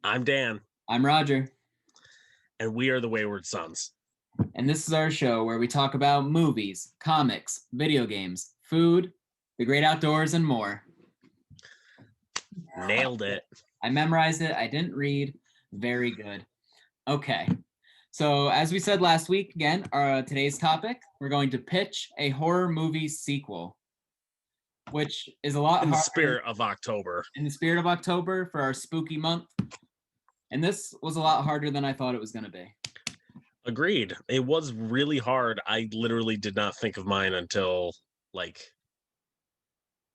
I'm Dan, I'm Roger, and we are the Wayward Sons. and this is our show where we talk about movies, comics, video games, food, the great outdoors, and more. Nailed it. I memorized it. I didn't read. Very good. Okay. So as we said last week, again, today's topic, we're going to pitch a horror movie sequel, which is a lot In the harder spirit of October. in the spirit of October for our spooky month. And this was a lot harder than I thought it was going to be. Agreed. It was really hard. I literally did not think of mine until like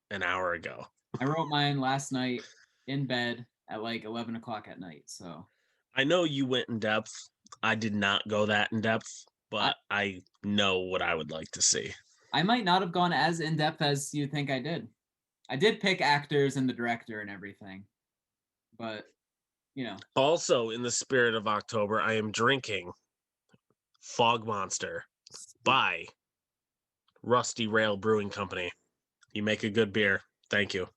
an hour ago. I wrote mine last night in bed at like 11 o'clock at night. So I know you went in depth. I did not go that in depth, but I know what I would like to see. I might not have gone as in depth as you think I did. I did pick actors and the director and everything, but you know. Also, in the spirit of October, I am drinking Fog Monster by Rusty Rail Brewing Company. You make a good beer. Thank you.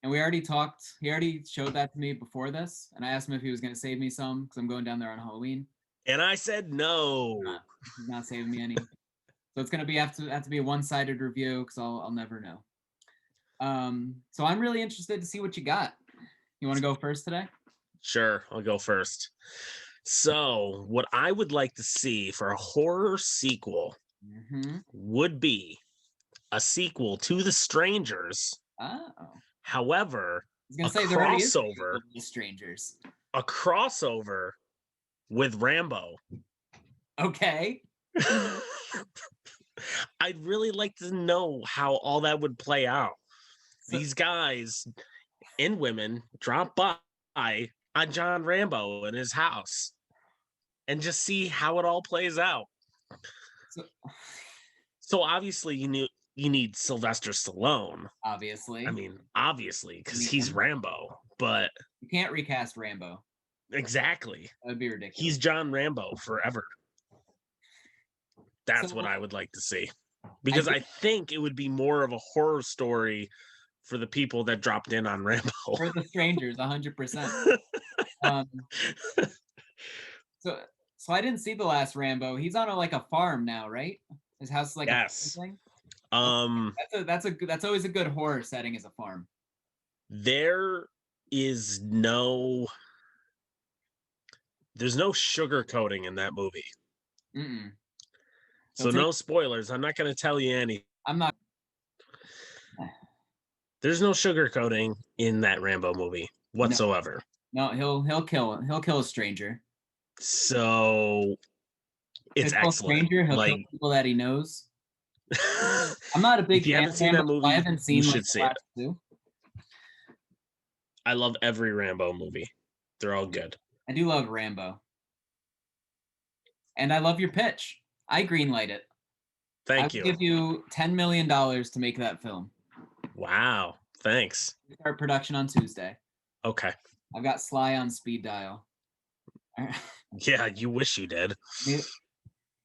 And we already talked. He already showed that to me before this, and I asked him if he was going to save me some because I'm going down there on Halloween. And I said no. He's not saving me any. So it's going to have to be a one-sided review because I'll never know. So I'm really interested to see what you got. You want to go first today? Sure, I'll go first. So, what I would like to see for a horror sequel would be a sequel to The Strangers. Oh. However, I was gonna say crossover. The Strangers. A crossover with Rambo. Okay. I'd really like to know how all that would play out. These guys and women drop by on John Rambo in his house and just see how it all plays out. So obviously you need Sylvester Stallone. Obviously, because he's Rambo, but you can't recast Rambo. Exactly. That would be ridiculous. He's John Rambo forever. That's what I would like to see. Because I think it would be more of a horror story for the people that dropped in on Rambo. For the strangers, 100%. So I didn't see the last Rambo. He's on a farm now, right? His house is like a thing. That's always a good horror setting, as a farm. There's no sugarcoating in that movie. Mm-mm. So no spoilers. I'm not going to tell you anything. I'm not. There's no sugarcoating in that Rambo movie whatsoever. No, he'll kill a stranger. So it's excellent. Stranger, he'll kill people that he knows. I'm not a big fan. If you haven't seen that movie, I haven't seen you should see it. Two. I love every Rambo movie. They're all good. I do love Rambo. And I love your pitch. I greenlight it. Thank you. I'll give you $10 million to make that film. Wow. Thanks. We start production on Tuesday. Okay. I've got Sly on speed dial. Yeah, you wish you did.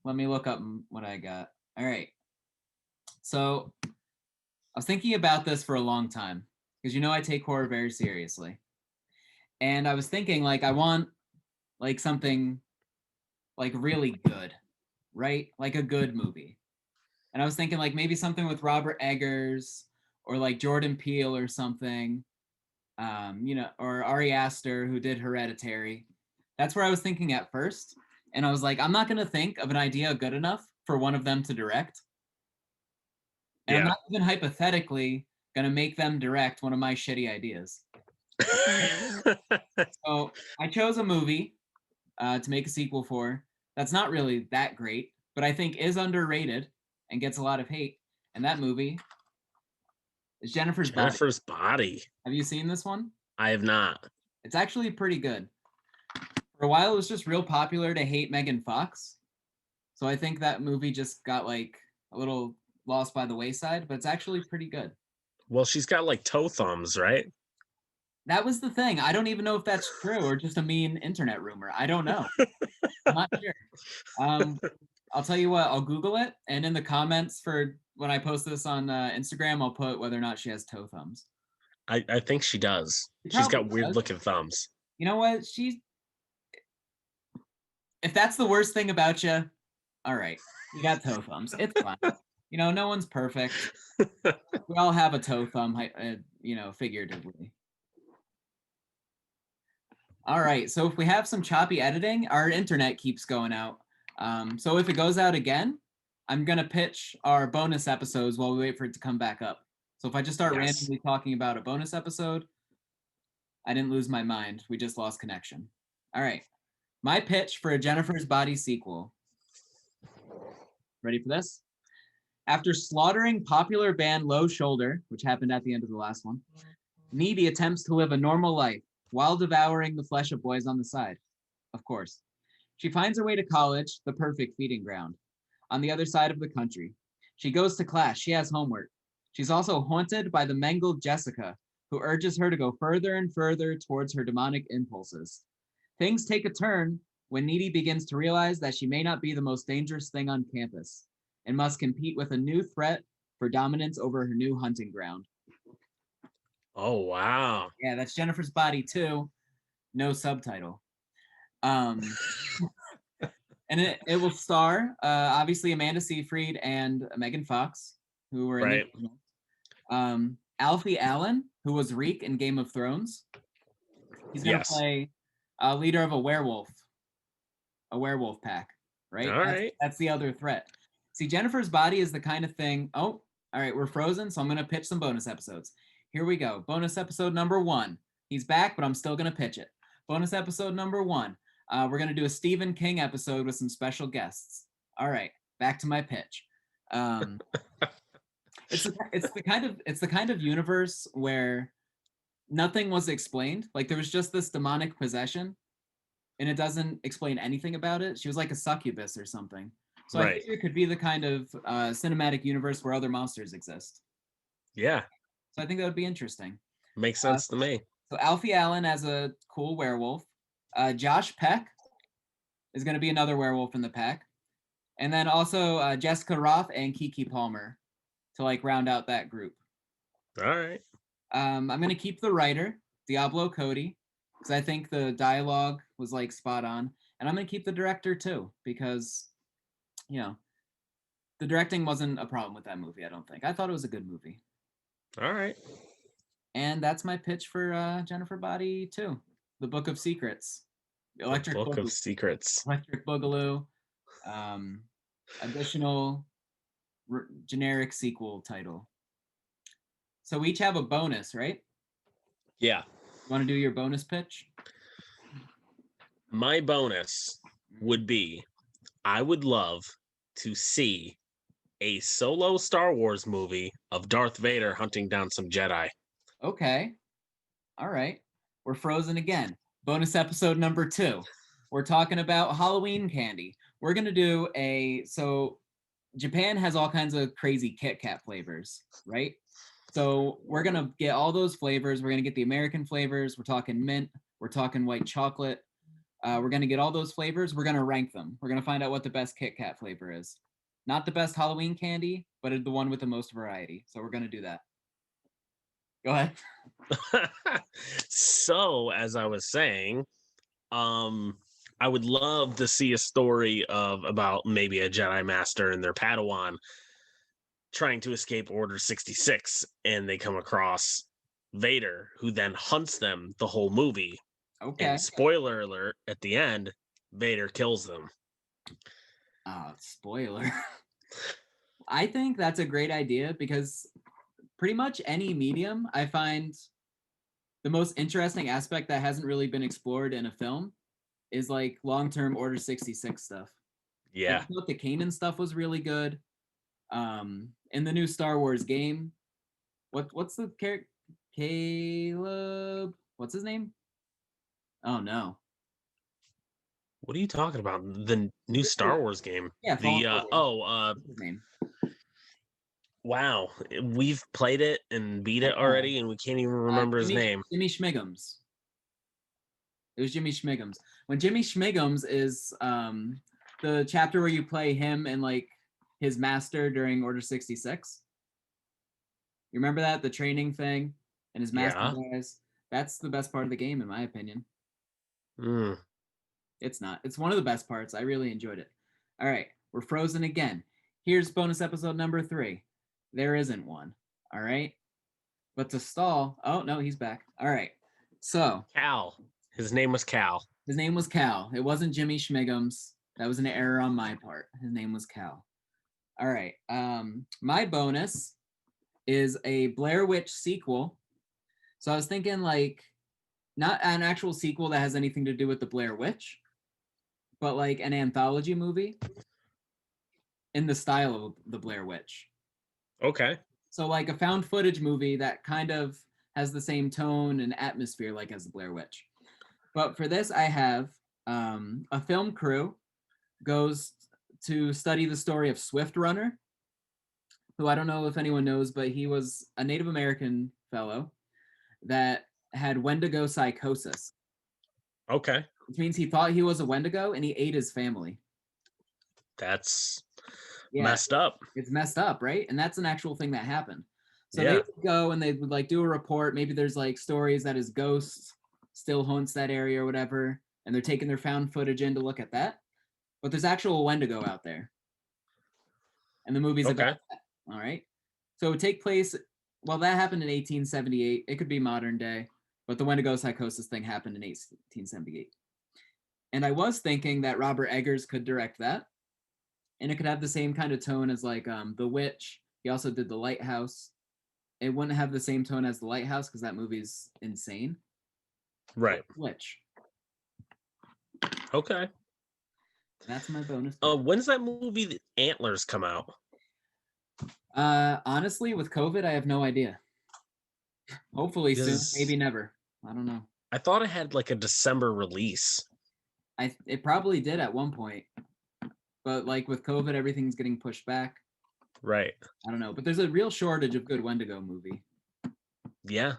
Let me look up what I got. All right. So I was thinking about this for a long time because I take horror very seriously. And I was thinking I want something really good, right? Like a good movie. And I was thinking maybe something with Robert Eggers or Jordan Peele or something, or Ari Aster, who did Hereditary. That's where I was thinking at first. And I was I'm not going to think of an idea good enough for one of them to direct. And I'm not even hypothetically going to make them direct one of my shitty ideas. So I chose a movie to make a sequel for that's not really that great, but I think is underrated and gets a lot of hate. And that movie is Jennifer's Body. Have you seen this one? I have not. It's actually pretty good. For a while, it was just real popular to hate Megan Fox. So I think that movie just got a little lost by the wayside, but it's actually pretty good. Well, she's got toe thumbs, right? That was the thing. I don't even know if that's true or just a mean internet rumor. I don't know. I'm not sure. I'll tell you what, I'll Google it. And in the comments for when I post this on Instagram, I'll put whether or not she has toe thumbs. I think she does. She's got weird looking thumbs. You know what? If that's the worst thing about you, all right, you got toe thumbs. It's fine. You know, no one's perfect. We all have a toe thumb, figuratively. All right, so if we have some choppy editing, our internet keeps going out. So if it goes out again, I'm gonna pitch our bonus episodes while we wait for it to come back up. So if I just start randomly talking about a bonus episode, I didn't lose my mind. We just lost connection. All right, my pitch for a Jennifer's Body sequel. Ready for this? After slaughtering popular band Low Shoulder, which happened at the end of the last one, Needy attempts to live a normal life while devouring the flesh of boys on the side. Of course. She finds her way to college, the perfect feeding ground, on the other side of the country. She goes to class. She has homework. She's also haunted by the mangled Jessica, who urges her to go further and further towards her demonic impulses. Things take a turn when Needy begins to realize that she may not be the most dangerous thing on campus and must compete with a new threat for dominance over her new hunting ground. Oh, wow. Yeah, that's Jennifer's Body 2. No subtitle. And it will star, obviously, Amanda Seyfried and Megan Fox, who were in the original. Alfie Allen, who was Reek in Game of Thrones. He's going to play a leader of a werewolf pack, right? All right. That's the other threat. See, Jennifer's Body is the kind of thing. Oh, all right, we're frozen, so I'm going to pitch some bonus episodes. Here we go. Bonus episode number 1. He's back, but I'm still going to pitch it. Bonus episode number 1. We're going to do a Stephen King episode with some special guests. All right, back to my pitch. It's the kind of universe where nothing was explained. Like there was just this demonic possession, and it doesn't explain anything about it. She was like a succubus or something. So I think it could be the kind of cinematic universe where other monsters exist. Yeah. So I think that would be interesting. Makes sense to me. So Alfie Allen as a cool werewolf. Josh Peck is going to be another werewolf in the pack. And then also Jessica Roth and Keke Palmer to like round out that group. All right. I'm going to keep the writer, Diablo Cody, because I think the dialogue was like spot on. And I'm going to keep the director too, because, you know, the directing wasn't a problem with that movie, I don't think. I thought it was a good movie. All right. And that's my pitch for Jennifer Body 2, The Book of Secrets. Electric Boogaloo. Additional generic sequel title. So we each have a bonus, right? Yeah. You want to do your bonus pitch? My bonus would be, I would love to see a solo Star Wars movie of Darth Vader hunting down some Jedi. Okay. All right. We're frozen again. Bonus episode number 2. We're talking about Halloween candy. We're going to do so Japan has all kinds of crazy Kit Kat flavors, right? So we're going to get all those flavors. We're going to get the American flavors. We're talking mint. We're talking white chocolate. We're going to get all those flavors. We're going to rank them. We're going to find out what the best Kit Kat flavor is. Not the best Halloween candy, but the one with the most variety. So we're going to do that. Go ahead. So, as I was saying, I would love to see a story about maybe a Jedi Master and their Padawan trying to escape Order 66, and they come across Vader, who then hunts them the whole movie. Okay. And spoiler alert, at the end, Vader kills them. Spoiler. I think that's a great idea because pretty much any medium, I find the most interesting aspect that hasn't really been explored in a film is like long-term Order 66 stuff. Yeah. I thought the Kanan stuff was really good. In the new Star Wars game, what's the character? Caleb? What's his name? Oh no. What are you talking about? The new Star Wars game? Yeah. What's his name? Wow, we've played it and beat it already, and we can't even remember his name. Jimmy Schmiggums. It was Jimmy Schmiggums. When Jimmy Schmiggums is the chapter where you play him and like his master during Order 66. You remember that? The training thing and his master guys. That's the best part of the game, in my opinion. Mm. It's not. It's one of the best parts. I really enjoyed it. All right, we're frozen again. Here's bonus episode number 3. There isn't one. All right. But to stall, oh no, he's back. All right. So Cal. His name was Cal. his name was Cal. It wasn't Jimmy Schmiggums. That was an error on my part. His name was Cal. All right. My bonus is a Blair Witch sequel. So I was thinking like not an actual sequel that has anything to do with the Blair Witch, but like an anthology movie in the style of the Blair Witch. Okay. So like a found footage movie that kind of has the same tone and atmosphere like as the Blair Witch. But for this, I have a film crew goes to study the story of Swift Runner, who I don't know if anyone knows, but he was a Native American fellow that had Wendigo psychosis, Okay. which means he thought he was a Wendigo and he ate his family. That's Yeah, messed up. it's messed up, right? And that's an actual thing that happened. So they Yeah. would go and they would like do a report. Maybe there's like stories that his ghost still haunts that area or whatever, and they're taking their found footage in to look at that. But there's actual Wendigo out there, and the movie's Okay. about that. All right. So it would take place. Well, that happened in 1878. It could be modern day, but the Wendigo psychosis thing happened in 1878. And I was thinking that Robert Eggers could direct that, and it could have the same kind of tone as like The Witch. He also did The Lighthouse. It wouldn't have the same tone as The Lighthouse because that movie's insane. Right. Witch. Okay. That's my bonus. When's that movie The Antlers come out? Honestly, with COVID, I have no idea. Hopefully soon, maybe never. I don't know. I thought it had like a December release. It probably did at one point, but like with COVID, everything's getting pushed back. Right. I don't know, but there's a real shortage of good Wendigo movie. Yeah.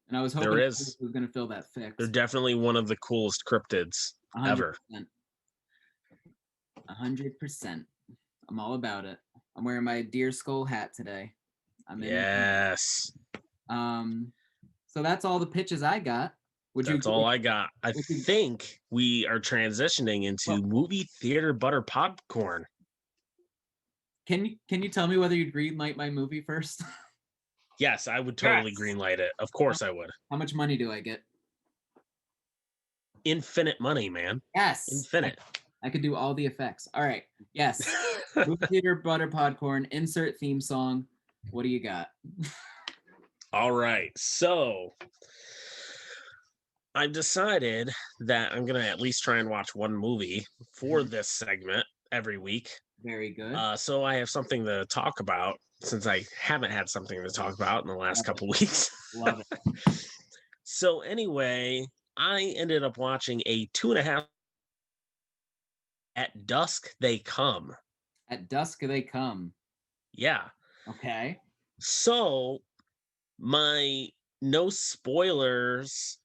And I was hoping there it is. was going to fill that fix. They're definitely one of the coolest cryptids 100%. ever. 100%. I'm all about it. I'm wearing my deer skull hat today. Yes. So that's all the pitches I got. That's all I got. I think we are transitioning into movie theater butter popcorn. Can you tell me whether you'd greenlight my movie first? Yes, I would totally greenlight it. Of course I would. How much money do I get? Infinite money, man. Yes. Infinite. I could do all the effects. All right. Yes. Movie theater butter popcorn. Insert theme song. What do you got? All right. So I've decided that I'm going to at least try and watch one movie for this segment every week. Very good. So I have something to talk about since I haven't had something to talk about in the last couple weeks. Love it. So anyway, I ended up watching a 2.5 At Dusk They Come. At Dusk They Come. Yeah. Okay. So my no spoilers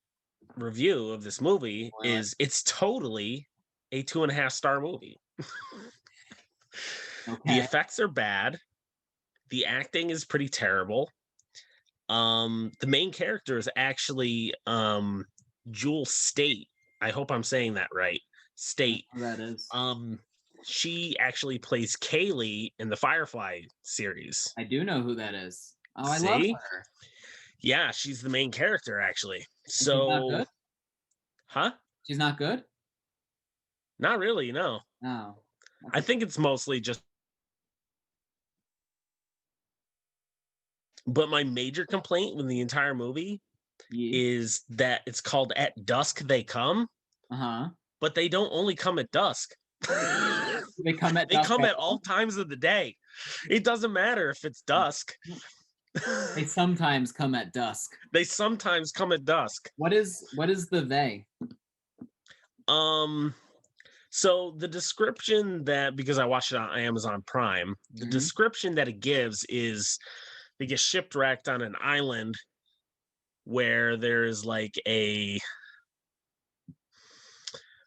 review of this movie is it's totally a 2.5 star movie. Okay. The effects are bad. The acting is pretty terrible. The main character is actually Jewel State. I hope I'm saying that right. State. That is. She actually plays Kaylee in the Firefly series. I do know who that is. Oh, I See? love her. Yeah, she's the main character actually. And so she's not good? Huh? She's not good? Not really, no. No. I think it's mostly just. But my major complaint with the entire movie is that it's called At Dusk They Come. Uh-huh. But they don't only come at dusk. They come at all times of the day. It doesn't matter if it's dusk. They sometimes come at dusk. They sometimes come at dusk. What is the they? So the description that, because I watched it on Amazon Prime, the description that it gives is they get shipwrecked on an island where there's like a,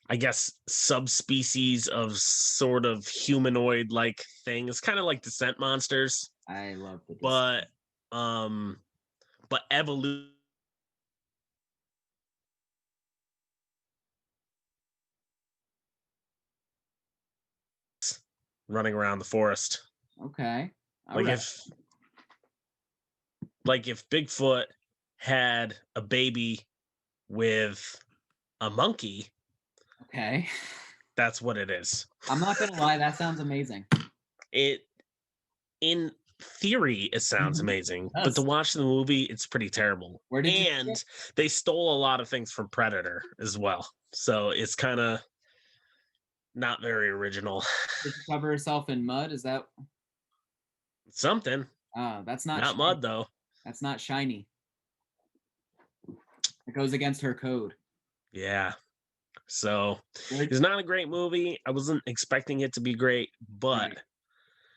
I guess, subspecies of sort of humanoid like thing. It's kind of like Descent monsters. I love the Descent. But evolution running around the forest. Okay. All Like right. if Bigfoot had a baby with a monkey, Okay. that's what it is. I'm not gonna lie, that sounds amazing. It in theory it sounds Mhm. amazing, It but to does. watch the movie it's pretty terrible. Where did you see And it? they stole a lot of things from Predator as well. So it's kind of not very original. Did she cover herself in mud? Is that Something. that's not Not shiny. mud though. That's not shiny. It goes against her code. Yeah. So Where, it's not a great movie. I wasn't expecting it to be great, but right.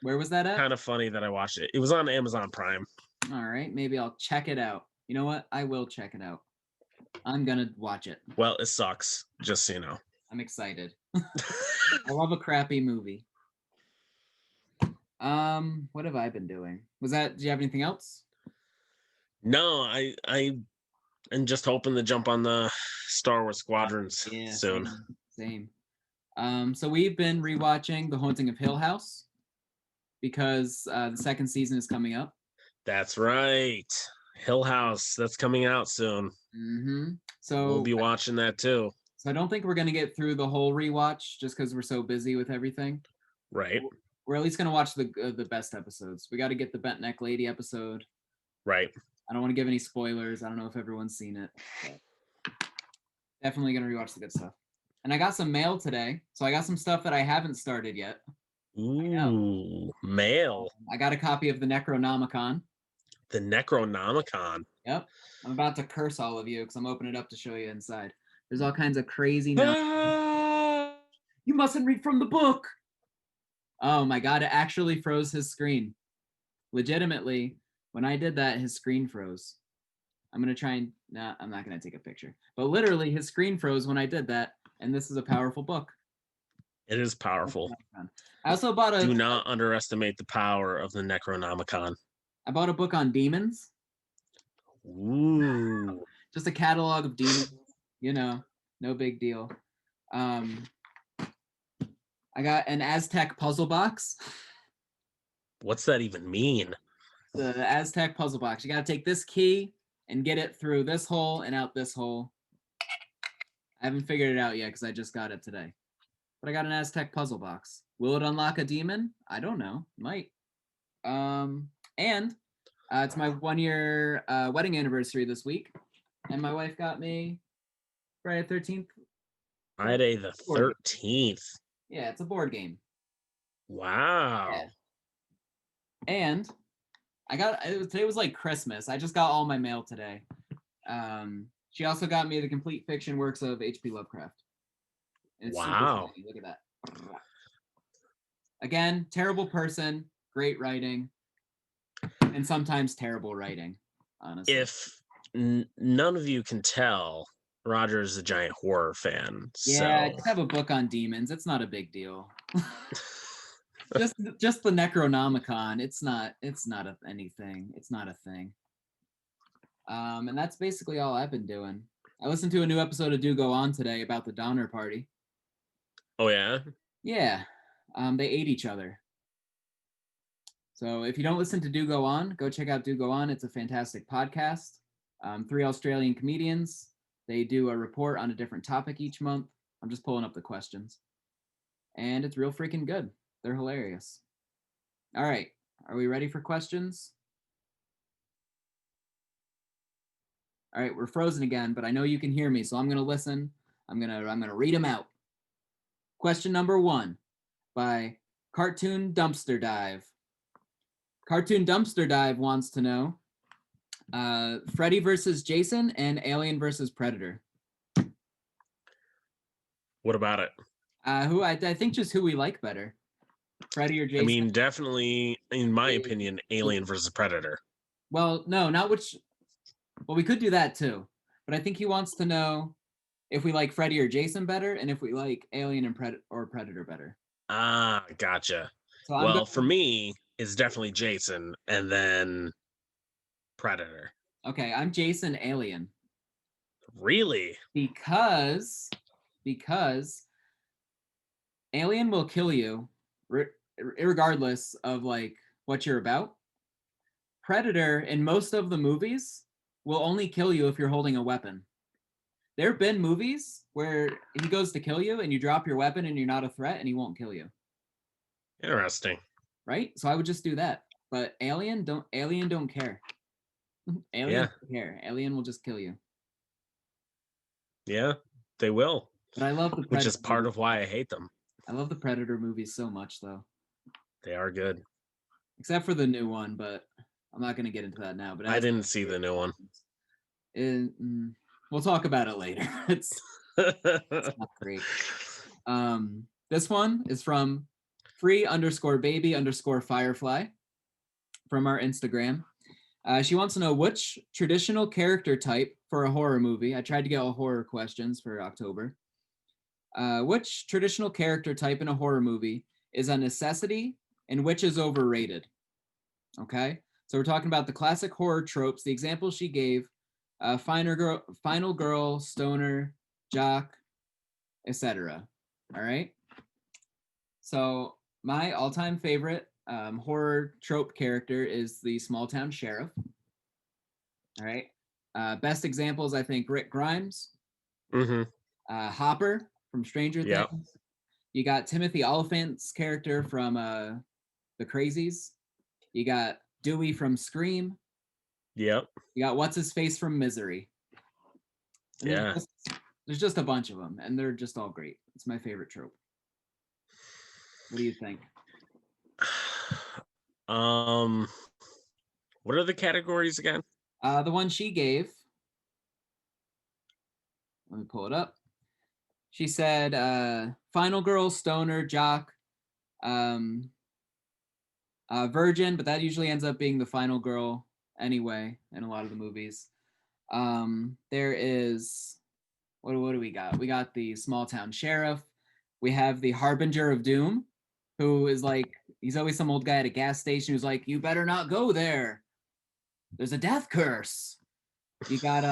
Where was that at? kind of funny that I watched it. It was on Amazon Prime. All right, maybe I'll check it out. You know what? I will check it out. I'm gonna watch it. Well, it sucks, just so you know. I'm excited. I love a crappy movie. What have I been doing? Was that? Do you have anything else? No, I am just hoping to jump on the Star Wars Squadrons Yeah, soon. same. So we've been rewatching The Haunting of Hill House because the second season is coming up. That's right. Hill House, that's coming out soon. Mm-hmm. We'll be watching that too. So I don't think we're gonna get through the whole rewatch just because we're so busy with everything. Right. We're at least gonna watch the best episodes. We got to get the Bent Neck Lady episode. Right. I don't want to give any spoilers. I don't know if everyone's seen it. Definitely gonna rewatch the good stuff. And I got some mail today, so I got some stuff that I haven't started yet. Ooh, mail. I got a copy of the Necronomicon. The Necronomicon. Yep. I'm about to curse all of you because I'm opening it up to show you inside. There's all kinds of crazy. You mustn't read from the book. Oh my god! It actually froze his screen. Legitimately, when I did that, his screen froze. I'm gonna try and I'm not gonna take a picture. But literally, his screen froze when I did that, and this is a powerful book. It is powerful. I also bought Do not underestimate the power of the Necronomicon. I bought a book on demons. Ooh. Just a catalog of demons. You know, no big deal. I got an Aztec puzzle box. What's that even mean? The Aztec puzzle box. You got to take this key and get it through this hole and out this hole. I haven't figured it out yet because I just got it today. But I got an Aztec puzzle box. Will it unlock a demon? I don't know. Might. And it's my 1-year wedding anniversary this week. And my wife got me Friday the 13th. Friday the 13th. Yeah, it's a board game. Wow. Yeah. And today was like Christmas. I just got all my mail today. She also got me the complete fiction works of H.P. Lovecraft. It's wow. Look at that. Again, terrible person, great writing, and sometimes terrible writing, honestly. If none of you can tell, Roger is a giant horror fan. Yeah, so. I just have a book on demons. It's not a big deal. just the Necronomicon. It's not anything. It's not a thing. And that's basically all I've been doing. I listened to a new episode of Do Go On today about the Donner Party. Oh yeah? Yeah. They ate each other. So if you don't listen to Do Go On, go check out Do Go On. It's a fantastic podcast. 3 Australian comedians. They do a report on a different topic each month. I'm just pulling up the questions. And it's real freaking good. They're hilarious. All right. Are we ready for questions? All right, we're frozen again, but I know you can hear me, so I'm going to listen. I'm going to read them out. Question number 1 by Cartoon Dumpster Dive. Cartoon Dumpster Dive wants to know Freddy versus Jason and Alien versus Predator. What about it? Who I think just who we like better, Freddy or Jason. I mean, definitely, in my opinion, Alien versus Predator. Well, no, not which. Well, we could do that too, but I think he wants to know if we like Freddy or Jason better, and if we like Alien and Predator better. Ah, gotcha. So well, for me, it's definitely Jason, and then Predator. Okay, I'm Jason Alien. Really? Because Alien will kill you. regardless of like what you're about, Predator in most of the movies will only kill you if you're holding a weapon. There have been movies where he goes to kill you and you drop your weapon and you're not a threat and he won't kill you. Interesting. Right? So I would just do that. But Alien don't care. Alien don't care. Alien will just kill you. Yeah, they will. But I love the Predator which is part movies. of why I hate them. I love the Predator movies so much though. They are good. Except for the new one, but I'm not going to get into that now. But I didn't see the new one. We'll talk about it later. It's not great. This one is from free_baby_firefly from our Instagram. She wants to know which traditional character type for a horror movie. I tried to get all horror questions for October. Which traditional character type in a horror movie is a necessity and which is overrated? Okay, so we're talking about the classic horror tropes. The example she gave: final girl, stoner, jock, etc. All right. So my all-time favorite horror trope character is the small town sheriff. All right. Best examples, I think, Rick Grimes, Hopper from Stranger Things. You got Timothy Oliphant's character from The Crazies. You got Dewey from Scream. Yep. You got what's his face from Misery. And there's just a bunch of them, and they're just all great. It's my favorite trope. What do you think? What are the categories again? The one she gave. Let me pull it up. She said final girl, stoner, jock, virgin, but that usually ends up being the final girl anyway in a lot of the movies. There is, what do we got? We got the small town sheriff. We have the harbinger of doom, who is like, he's always some old guy at a gas station who's like, you better not go there. There's a death curse. You got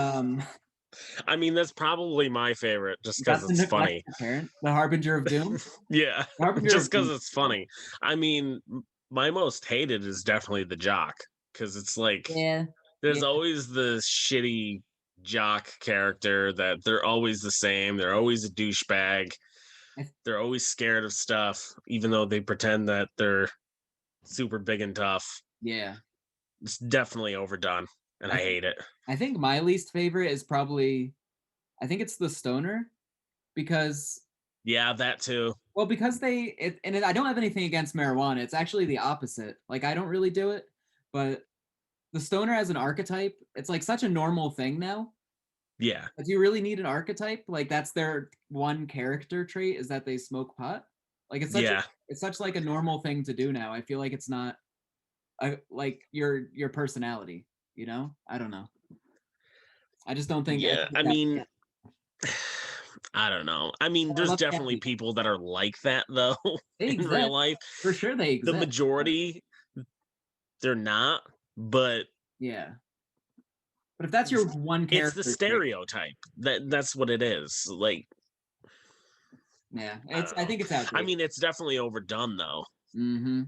I mean, that's probably my favorite, just because it's funny. Parent, the harbinger of doom. Yeah, just because it's funny. I mean, my most hated is definitely the jock, because it's like, there's always the shitty jock character that they're always the same. They're always a douchebag. They're always scared of stuff, even though they pretend that they're super big and tough. Yeah. It's definitely overdone, and I hate it. I think my least favorite is probably, I think it's the stoner, because... Yeah, that too. Well, because I don't have anything against marijuana. It's actually the opposite. Like, I don't really do it, but the stoner as an archetype, it's like such a normal thing now. Yeah. But do you really need an archetype? Like, that's their one character trait, is that they smoke pot? Like, it's such it's such like a normal thing to do now. I feel like it's not like your personality, you know? I don't know. I just don't think. Yeah, I mean, I don't know. I mean, there's definitely people that are like that, though, in real life. For sure they exist. The majority, they're not, but... Yeah. But if that's your one character... It's the stereotype. That's what it is. Like... Yeah, I think it's outdated. I mean, it's definitely overdone, though. Mm-hmm.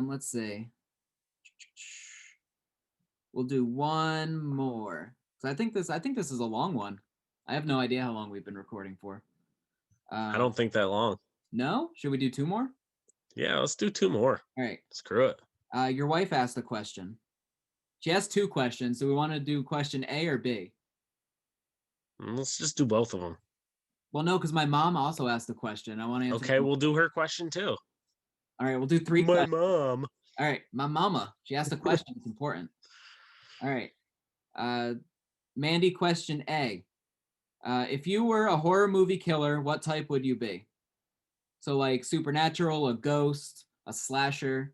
Let's see. We'll do one more. So I think this is a long one. I have no idea how long we've been recording for. I don't think that long. No? Should we do two more? Yeah, let's do two more. All right. Screw it. Your wife asked a question. She asked two questions. Do we want to do question A or B? Let's just do both of them. Well, no, because my mom also asked a question. I want to answer. Okay, we'll do her question too. All right, we'll do three questions. My mom. All right, my mama. She asked a question. It's important. All right. Mandy, question A. If you were a horror movie killer, what type would you be? So like supernatural, a ghost, a slasher.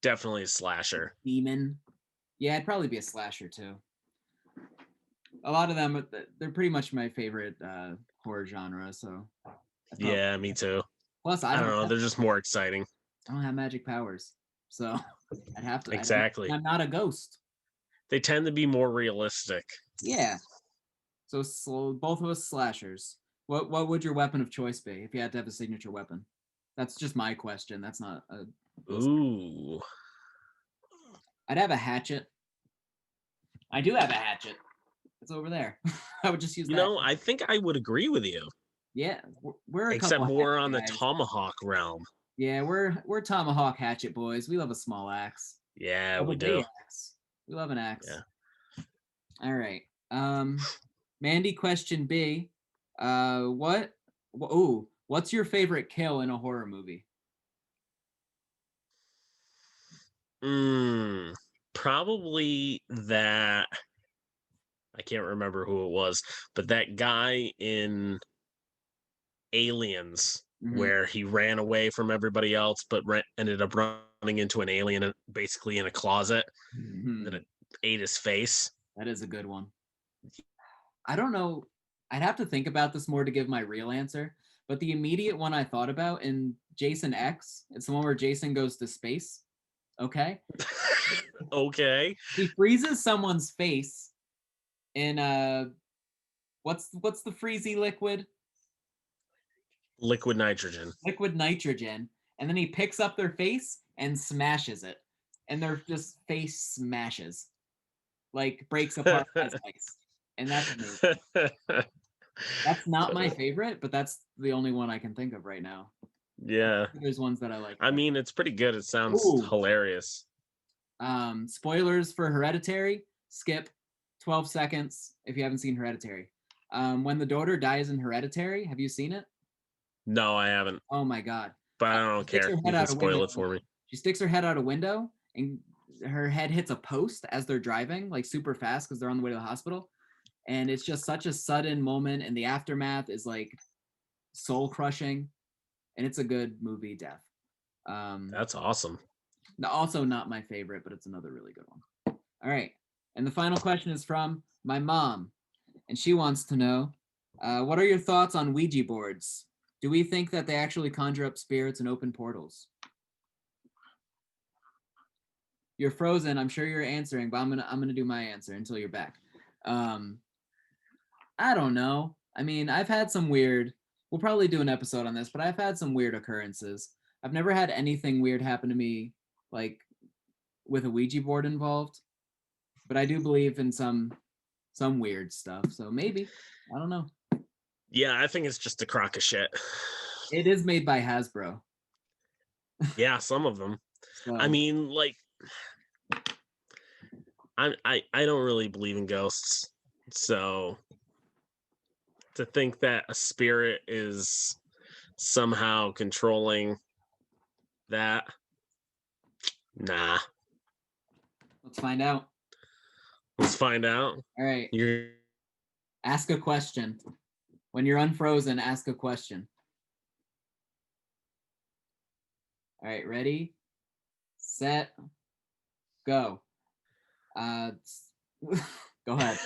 Definitely a slasher. Demon. Yeah, I'd probably be a slasher too. A lot of them, they're pretty much my favorite horror genre. So. Yeah, me too. Plus, I don't know. They're just more exciting. I don't have magic powers, so I'd have to. Exactly. I'm not a ghost. They tend to be more realistic. Yeah. So both of us slashers. What would your weapon of choice be if you had to have a signature weapon? That's just my question. That's not a. Ooh. I'd have a hatchet. I do have a hatchet. It's over there. I would just use that. I think I would agree with you, Yeah, we're a except couple more hatchet on the guys. tomahawk realm. Yeah, we're tomahawk hatchet boys. We love a small axe. Yeah, Love we a big do. axe. We love an axe. Yeah. All right. Mandy, question B. What's your favorite kill in a horror movie? Probably that. I can't remember who it was, but that guy in Aliens, where he ran away from everybody else, but ended up running into an alien basically in a closet, that it ate his face. That is a good one. I don't know. I'd have to think about this more to give my real answer, but the immediate one I thought about in Jason X, it's the one where Jason goes to space. Okay. Okay. He freezes someone's face in what's the freezy liquid? Liquid nitrogen. Liquid nitrogen, and then he picks up their face and smashes it, and their just face smashes, like breaks apart as ice, and that's amazing. That's not my favorite, but that's the only one I can think of right now. Yeah. There's ones that I like. I mean, it's pretty good. It sounds hilarious. Spoilers for Hereditary. Skip 12 seconds if you haven't seen Hereditary. When the daughter dies in Hereditary, have you seen it? No, I haven't. Oh my god. But I don't care. You can spoil it for me. She sticks her head out a window and her head hits a post as they're driving, like super fast because they're on the way to the hospital. And it's just such a sudden moment, and the aftermath is like soul crushing, and it's a good movie, death. That's awesome. Also not my favorite, but it's another really good one. All right. And the final question is from my mom, and she wants to know, what are your thoughts on Ouija boards? Do we think that they actually conjure up spirits and open portals? You're frozen. I'm sure you're answering, but I'm gonna do my answer until you're back. I don't know. I mean, I've had some weird. We'll probably do an episode on this, but I've had some weird occurrences. I've never had anything weird happen to me, like with a Ouija board involved, but I do believe in some weird stuff. So maybe, I don't know. Yeah, I think it's just a crock of shit. It is made by Hasbro. Yeah, some of them. So, I mean, like, I don't really believe in ghosts, so to think that a spirit is somehow controlling that, nah. let's find out. Let's find out. All right. You're Ask a question. When you're unfrozen, ask a question. All right, ready, set, go. Go ahead.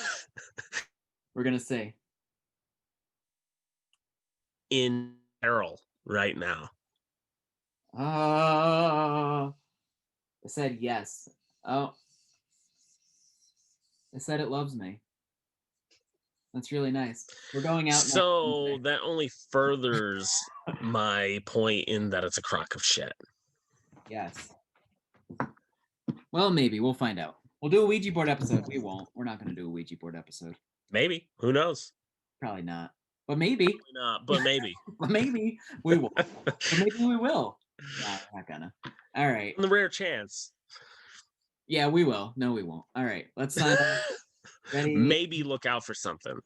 We're gonna say in peril right now. I said yes. Oh, it said it loves me. That's really nice. We're going out. So that only furthers my point in that it's a crock of shit. Yes. Well, maybe we'll find out. We'll do a Ouija board episode. We won't. We're not going to do a Ouija board episode. Maybe. Who knows? Probably not. But maybe. Probably not. But maybe. But maybe we will. But maybe we will. Nah, we're not gonna. All right. On the rare chance. Yeah, we will. No, we won't. All right. Let's sign off. Ready? Maybe look out for something.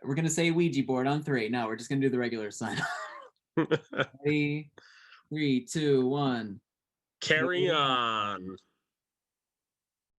We're gonna say Ouija board on 3. No, we're just gonna do the regular sign off. Ready? 3, 2, 1. Carry on.